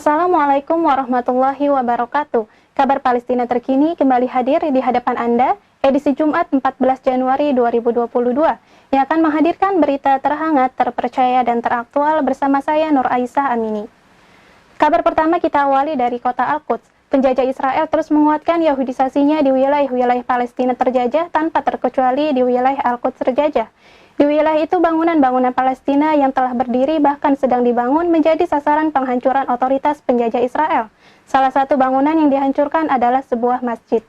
Assalamualaikum warahmatullahi wabarakatuh. Kabar Palestina terkini kembali hadir di hadapan Anda, edisi Jumat 14 Januari 2022, yang akan menghadirkan berita terhangat, terpercaya, dan teraktual bersama saya Nur Aisyah Amini. Kabar pertama kita awali dari kota Al-Quds. Penjajah Israel terus menguatkan Yahudisasinya di wilayah-wilayah Palestina terjajah tanpa terkecuali di wilayah Al-Quds terjajah. Di wilayah itu bangunan-bangunan Palestina yang telah berdiri bahkan sedang dibangun menjadi sasaran penghancuran otoritas penjajah Israel. Salah satu bangunan yang dihancurkan adalah sebuah masjid.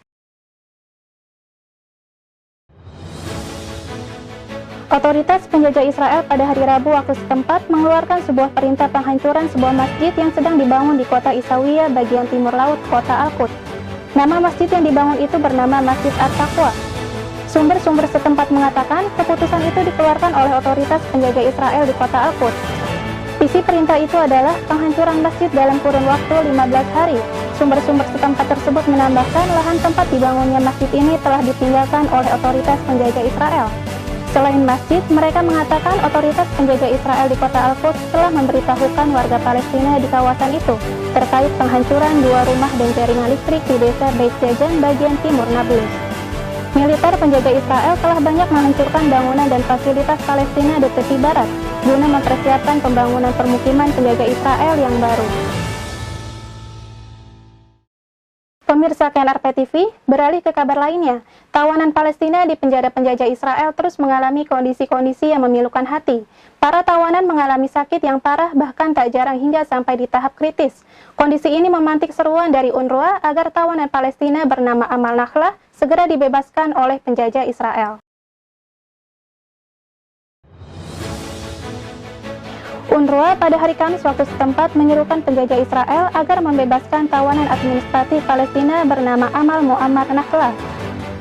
Otoritas penjajah Israel pada hari Rabu waktu setempat mengeluarkan sebuah perintah penghancuran sebuah masjid yang sedang dibangun di kota Isawiyah bagian timur laut kota Al-Quds. Nama masjid yang dibangun itu bernama Masjid At-Taqwa. Sumber-sumber setempat mengatakan keputusan itu dikeluarkan oleh otoritas penjaga Israel di kota Al-Quds. Isi perintah itu adalah penghancuran masjid dalam kurun waktu 15 hari. Sumber-sumber setempat tersebut menambahkan lahan tempat dibangunnya masjid ini telah ditinggalkan oleh otoritas penjaga Israel. Selain masjid, mereka mengatakan otoritas penjaga Israel di kota Al-Quds telah memberitahukan warga Palestina di kawasan itu terkait penghancuran 2 rumah dan jaringan listrik di desa Beit Jajan bagian timur Nablus. Militer penjaga Israel telah banyak menghancurkan bangunan dan fasilitas Palestina di tepi barat guna mempersiapkan pembangunan permukiman penjaga Israel yang baru. Pemirsa KNRP TV, beralih ke kabar lainnya. Tawanan Palestina di penjara penjajah Israel terus mengalami kondisi-kondisi yang memilukan hati. Para tawanan mengalami sakit yang parah bahkan tak jarang hingga sampai di tahap kritis. Kondisi ini memantik seruan dari UNRWA agar tawanan Palestina bernama Amal Nakhlah segera dibebaskan oleh penjajah Israel. UNRWA pada hari Kamis waktu setempat menyerukan penjajah Israel agar membebaskan tawanan administratif Palestina bernama Amal Muammar Nakhlah.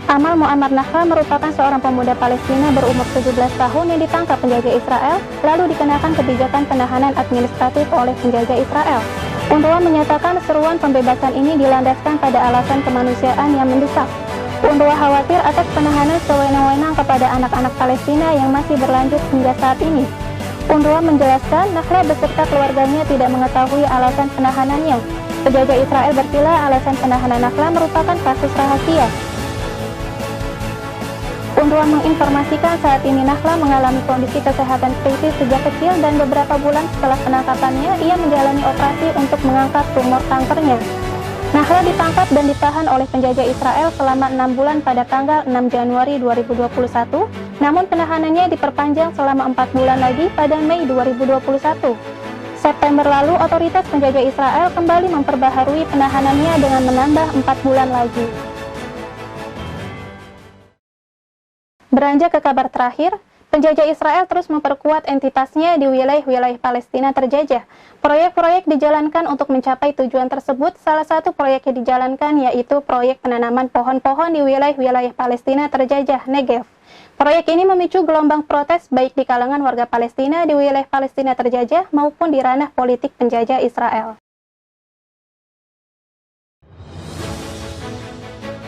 Amal Muammar Nakhlah merupakan seorang pemuda Palestina berumur 17 tahun yang ditangkap penjajah Israel lalu dikenakan kebijakan penahanan administratif oleh penjajah Israel. UNRWA menyatakan seruan pembebasan ini dilandaskan pada alasan kemanusiaan yang mendesak. UNRWA khawatir atas penahanan sewenang-wenang kepada anak-anak Palestina yang masih berlanjut hingga saat ini. UNRWA menjelaskan Nakhlah beserta keluarganya tidak mengetahui alasan penahanannya. Penjajah Israel berkila alasan penahanan Nakhlah merupakan kasus rahasia. UNRWA menginformasikan saat ini Nakhlah mengalami kondisi kesehatan kritis sejak kecil dan beberapa bulan setelah penangkapannya ia menjalani operasi untuk mengangkat tumor kankernya. Nakhlah ditangkap dan ditahan oleh penjajah Israel selama 6 bulan pada tanggal 6 Januari 2021, namun penahanannya diperpanjang selama 4 bulan lagi pada Mei 2021. September lalu, otoritas penjajah Israel kembali memperbaharui penahanannya dengan menambah 4 bulan lagi. Beranjak ke kabar terakhir, penjajah Israel terus memperkuat entitasnya di wilayah-wilayah Palestina terjajah. Proyek-proyek dijalankan untuk mencapai tujuan tersebut. Salah satu proyek yang dijalankan yaitu proyek penanaman pohon-pohon di wilayah-wilayah Palestina terjajah, Negev. Proyek ini memicu gelombang protes baik di kalangan warga Palestina di wilayah Palestina terjajah maupun di ranah politik penjajah Israel.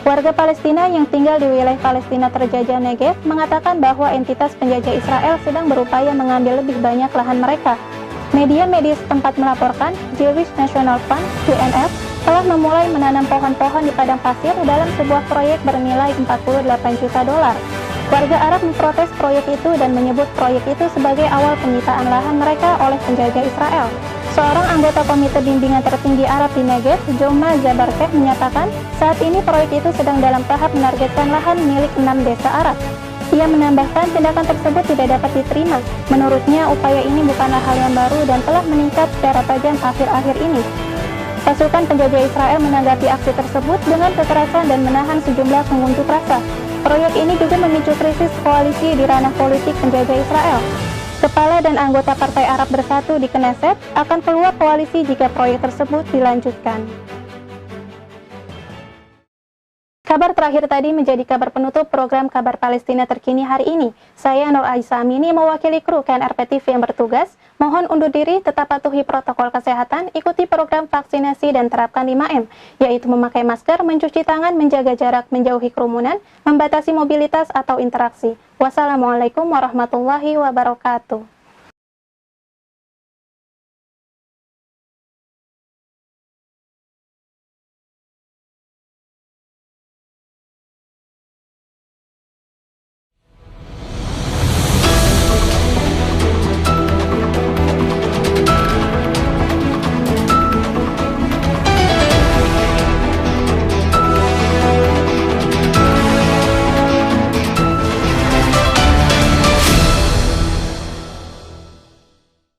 Warga Palestina yang tinggal di wilayah Palestina terjajah Negev mengatakan bahwa entitas penjajah Israel sedang berupaya mengambil lebih banyak lahan mereka. Media-media setempat melaporkan Jewish National Fund (JNF) telah memulai menanam pohon-pohon di padang pasir dalam sebuah proyek bernilai 48 juta dolar. Warga Arab memprotes proyek itu dan menyebut proyek itu sebagai awal penyitaan lahan mereka oleh penjajah Israel. Seorang anggota Komite Bimbingan Tertinggi Arab di Negev, Joma Zabarkeh, menyatakan saat ini proyek itu sedang dalam tahap menargetkan lahan milik 6 desa Arab. Ia menambahkan tindakan tersebut tidak dapat diterima. Menurutnya, upaya ini bukanlah hal yang baru dan telah meningkat secara tajam akhir-akhir ini. Pasukan penjajah Israel menanggapi aksi tersebut dengan kekerasan dan menahan sejumlah pengunjuk rasa. Proyek ini juga memicu krisis koalisi di ranah politik penjajah Israel. Kepala dan anggota Partai Arab Bersatu di Knesset akan keluar koalisi jika proyek tersebut dilanjutkan. Kabar terakhir tadi menjadi kabar penutup program Kabar Palestina terkini hari ini. Saya Nur Aisyah Amini mewakili kru KNRP TV yang bertugas. Mohon undur diri, tetap patuhi protokol kesehatan, ikuti program vaksinasi dan terapkan 5M, yaitu memakai masker, mencuci tangan, menjaga jarak, menjauhi kerumunan, membatasi mobilitas atau interaksi. Wassalamualaikum warahmatullahi wabarakatuh.